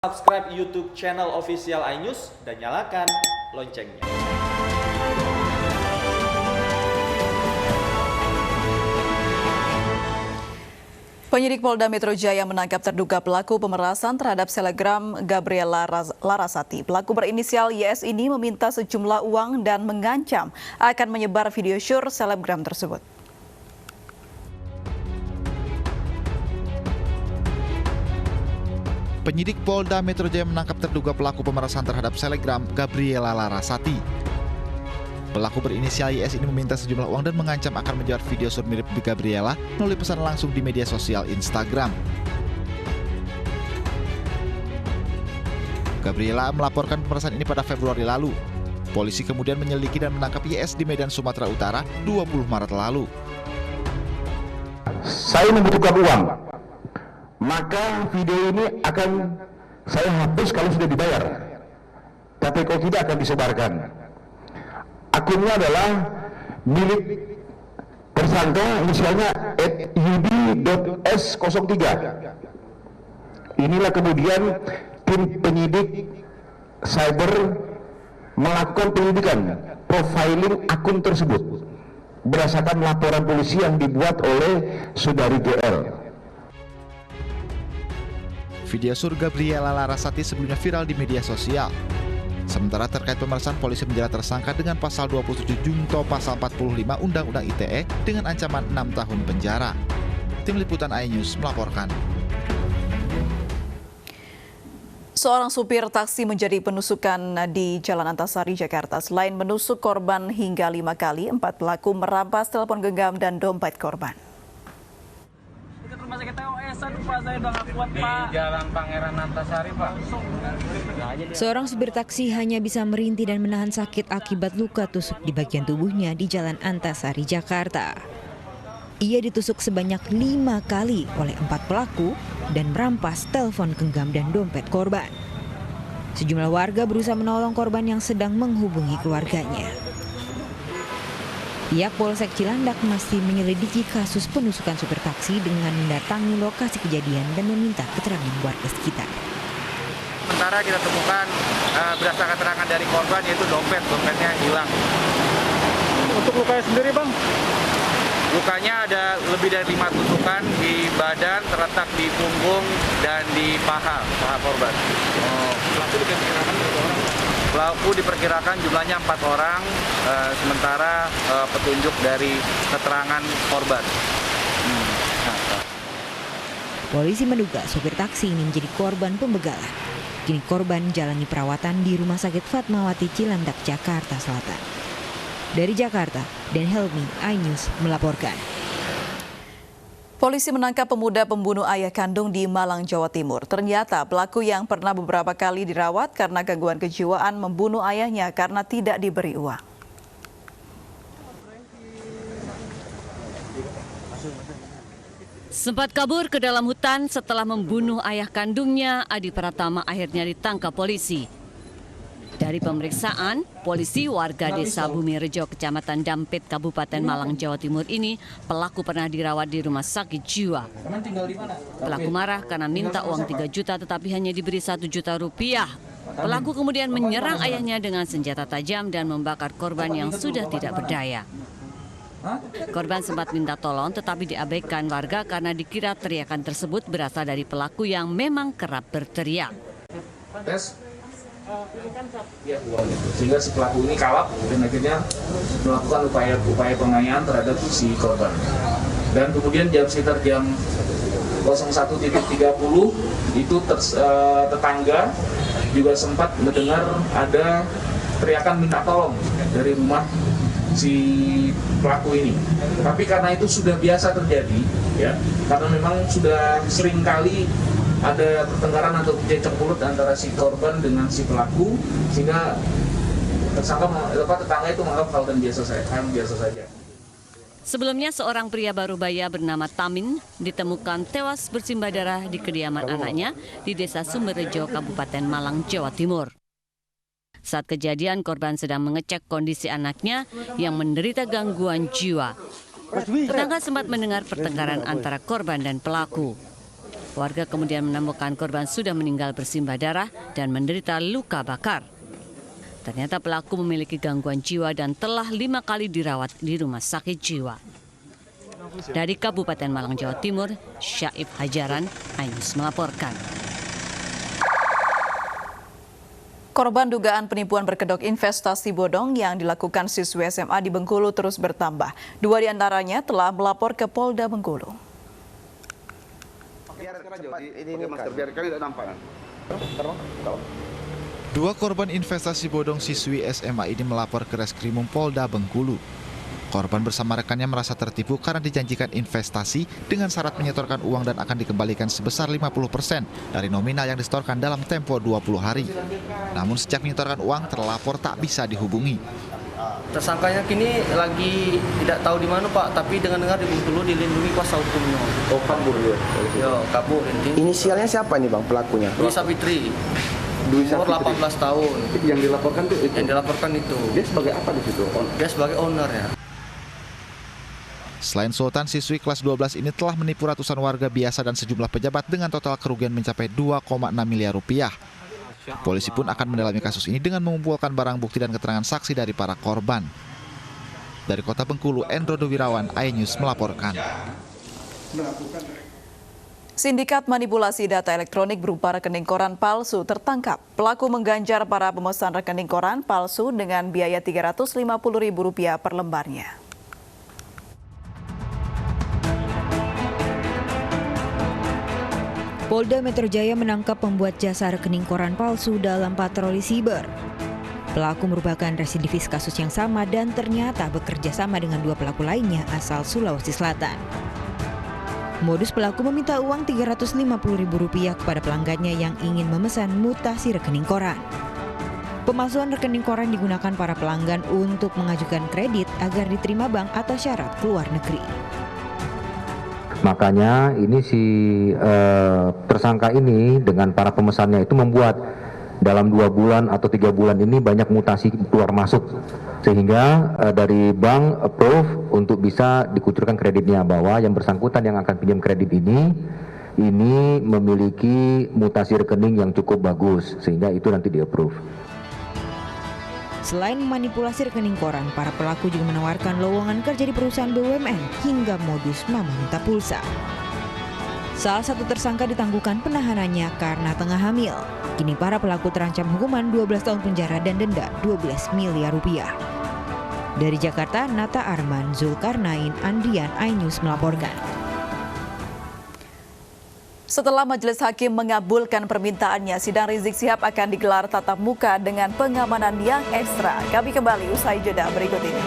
Subscribe YouTube channel official iNews dan nyalakan loncengnya. Penyidik Polda Metro Jaya menangkap terduga pelaku pemerasan terhadap selebgram Gabriela Larasati. Pelaku berinisial YS ini meminta sejumlah uang dan mengancam akan menyebar video syur selebgram tersebut. Penyidik Polda Metro Jaya menangkap terduga pelaku pemerasan terhadap selebgram Gabriela Larasati. Pelaku berinisial YS ini meminta sejumlah uang dan mengancam akan menyebar video sur mirip Gabriela melalui pesan langsung di media sosial Instagram. Gabriela melaporkan pemerasan ini pada Februari lalu. Polisi kemudian menyelidiki dan menangkap YS di Medan, Sumatera Utara 20 Maret lalu. Saya membutuhkan uang, maka video ini akan saya hapus kalau sudah dibayar. Tapi kalau tidak akan disebarkan. Akunnya adalah milik tersangka, inisialnya @yudi.s03. Inilah kemudian tim penyidik cyber melakukan penyelidikan profiling akun tersebut berdasarkan laporan polisi yang dibuat oleh saudari GL. Video sur Gabriela Larasati sebelumnya viral di media sosial. Sementara terkait pemerasan, polisi menjerat tersangka dengan pasal 27 Junto pasal 45 Undang-Undang ITE dengan ancaman 6 tahun penjara. Tim Liputan iNews melaporkan. Seorang supir taksi menjadi penusukan di Jalan Antasari, Jakarta. Selain menusuk korban hingga 5 kali, 4 pelaku merampas telepon genggam dan dompet korban. Rumah sakit TOS, Pak, saya udah nggak kuat, Pak. Di Jalan Pangeran Antasari, Pak. Seorang supir taksi hanya bisa merintih dan menahan sakit akibat luka tusuk di bagian tubuhnya di Jalan Antasari, Jakarta. Ia ditusuk sebanyak 5 kali oleh 4 pelaku dan merampas telepon genggam dan dompet korban. Sejumlah warga berusaha menolong korban yang sedang menghubungi keluarganya. Pihak Polsek Cilandak masih menyelidiki kasus penusukan supir taksi dengan mendatangi lokasi kejadian dan meminta keterangan warga sekitar. Sementara kita temukan berdasarkan keterangan dari korban yaitu dompetnya hilang. Untuk lukanya sendiri, Bang? Lukanya ada lebih dari 5 tusukan di badan, terletak di punggung dan di paha korban. Pelaku diperkirakan jumlahnya 4 orang, sementara petunjuk dari keterangan korban. Polisi menduga supir taksi ini menjadi korban pembegalan. Kini korban jalani perawatan di Rumah Sakit Fatmawati Cilandak, Jakarta Selatan. Dari Jakarta, Dan Helmi, iNews melaporkan. Polisi menangkap pemuda pembunuh ayah kandung di Malang, Jawa Timur. Ternyata pelaku yang pernah beberapa kali dirawat karena gangguan kejiwaan membunuh ayahnya karena tidak diberi uang. Sempat kabur ke dalam hutan setelah membunuh ayah kandungnya, Adi Pratama akhirnya ditangkap polisi. Dari pemeriksaan, polisi warga desa Bumirejo, Kecamatan Dampit, Kabupaten Malang, Jawa Timur ini, pelaku pernah dirawat di rumah sakit jiwa. Pelaku marah karena minta uang 3 juta tetapi hanya diberi 1 juta rupiah. Pelaku kemudian menyerang ayahnya dengan senjata tajam dan membakar korban yang sudah tidak berdaya. Korban sempat minta tolong tetapi diabaikan warga karena dikira teriakan tersebut berasal dari pelaku yang memang kerap berteriak. Sehingga si pelaku ini kalap dan akhirnya melakukan upaya penganiayaan terhadap si korban. Dan kemudian sekitar jam 01.30 itu tetangga juga sempat mendengar ada teriakan minta tolong dari rumah si pelaku ini. Tapi karena itu sudah biasa terjadi, ya, karena memang sudah sering kali ada pertengkaran atau cekcok mulut antara si korban dengan si pelaku, sehingga tetangga itu menganggap hal biasa saja. Sebelumnya seorang pria Barubaya bernama Tamin ditemukan tewas bersimbah darah di kediaman anaknya di Desa Sumberrejo, Kabupaten Malang, Jawa Timur. Saat kejadian, korban sedang mengecek kondisi anaknya yang menderita gangguan jiwa. Tetangga sempat mendengar pertengkaran antara korban dan pelaku. Warga kemudian menemukan korban sudah meninggal bersimbah darah dan menderita luka bakar. Ternyata pelaku memiliki gangguan jiwa dan telah 5 kali dirawat di rumah sakit jiwa. Dari Kabupaten Malang, Jawa Timur, Syaib Hajaran, iNews melaporkan. Korban dugaan penipuan berkedok investasi bodong yang dilakukan siswi SMA di Bengkulu terus bertambah. 2 diantaranya telah melapor ke Polda Bengkulu. Dua korban investasi bodong siswi SMA ini melapor ke Reskrimum Polda Bengkulu. Korban bersama rekannya merasa tertipu karena dijanjikan investasi dengan syarat menyetorkan uang dan akan dikembalikan sebesar 50% dari nominal yang disetorkan dalam tempo 20 hari. Namun sejak menyetorkan uang, terlapor tak bisa dihubungi. Tersangkanya kini lagi tidak tahu di mana Pak, tapi dengar-dengar di Bengkulu dilindungi kuasa hukumnya. Oh, kabur dia? Ya, kabur. Inisialnya siapa nih Bang pelakunya? Dwi Sapitri. Umur 18 tahun. Yang dilaporkan itu? Yang dilaporkan itu. Dia sebagai apa di situ? Dia sebagai owner ya. Selain Sultan, siswi kelas 12 ini telah menipu ratusan warga biasa dan sejumlah pejabat dengan total kerugian mencapai 2,6 miliar rupiah. Polisi pun akan mendalami kasus ini dengan mengumpulkan barang bukti dan keterangan saksi dari para korban. Dari Kota Bengkulu, Endro Dowirawan, iNews melaporkan. Sindikat manipulasi data elektronik berupa rekening koran palsu tertangkap. Pelaku mengganjar para pemesan rekening koran palsu dengan biaya Rp350.000 per lembarnya. Polda Metro Jaya menangkap pembuat jasa rekening koran palsu dalam patroli siber. Pelaku merupakan residivis kasus yang sama dan ternyata bekerja sama dengan 2 pelaku lainnya asal Sulawesi Selatan. Modus pelaku meminta uang Rp350.000 kepada pelanggannya yang ingin memesan mutasi rekening koran. Pemalsuan rekening koran digunakan para pelanggan untuk mengajukan kredit agar diterima bank atau syarat keluar negeri. Makanya ini si tersangka ini dengan para pemesannya itu membuat dalam 2 bulan atau 3 bulan ini banyak mutasi keluar masuk. Sehingga dari bank approve untuk bisa dikucurkan kreditnya, bahwa yang bersangkutan yang akan pinjam kredit ini memiliki mutasi rekening yang cukup bagus. Sehingga itu nanti di approve. Selain memanipulasi rekening koran, para pelaku juga menawarkan lowongan kerja di perusahaan BUMN hingga modus mama minta pulsa. Salah satu tersangka ditangguhkan penahanannya karena tengah hamil. Kini para pelaku terancam hukuman 12 tahun penjara dan denda 12 miliar rupiah. Dari Jakarta, Nata Arman, Zulkarnain, Andrian, iNews melaporkan. Setelah Majelis Hakim mengabulkan permintaannya, sidang Rizik Syihab akan digelar tatap muka dengan pengamanan yang ekstra. Kami kembali usai jeda berikut ini.